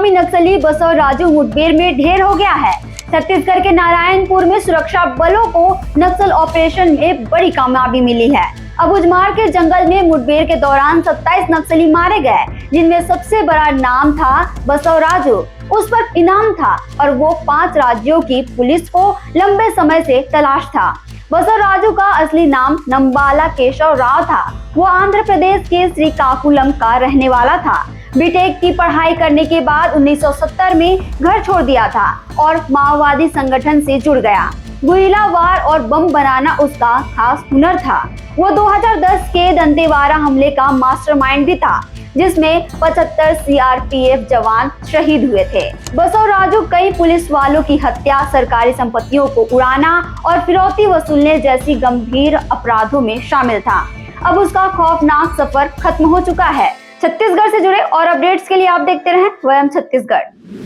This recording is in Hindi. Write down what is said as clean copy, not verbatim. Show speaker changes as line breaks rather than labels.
इनामी नक्सली बसव राजू मुठभेड़ में ढेर हो गया है। छत्तीसगढ़ के नारायणपुर में सुरक्षा बलों को नक्सल ऑपरेशन में बड़ी कामयाबी मिली है। अबुझमाड़ के जंगल में मुठभेड़ के दौरान 27 नक्सली मारे गए, जिनमें सबसे बड़ा नाम था बसव राजू। उस पर इनाम था और वो 5 राज्यों की पुलिस को लंबे समय से तलाश था। बसव राजू का असली नाम नंबाला केशव राव था। वो आंध्र प्रदेश के श्रीकाकुलम का रहने वाला था। बीटेक की पढ़ाई करने के बाद 1970 में घर छोड़ दिया था और माओवादी संगठन से जुड़ गया। गुरिल्ला वार और बम बनाना उसका खास हुनर था। वो 2010 के दंतेवाड़ा हमले का मास्टरमाइंड भी था, जिसमें 75 सीआरपीएफ जवान शहीद हुए थे। बसव राजू कई पुलिस वालों की हत्या, सरकारी संपत्तियों को उड़ाना और फिरौती वसूलने जैसी गंभीर अपराधों में शामिल था। अब उसका खौफनाक सफर खत्म हो चुका है। छत्तीसगढ़ से जुड़े और अपडेट्स के लिए आप देखते रहें वयम छत्तीसगढ़।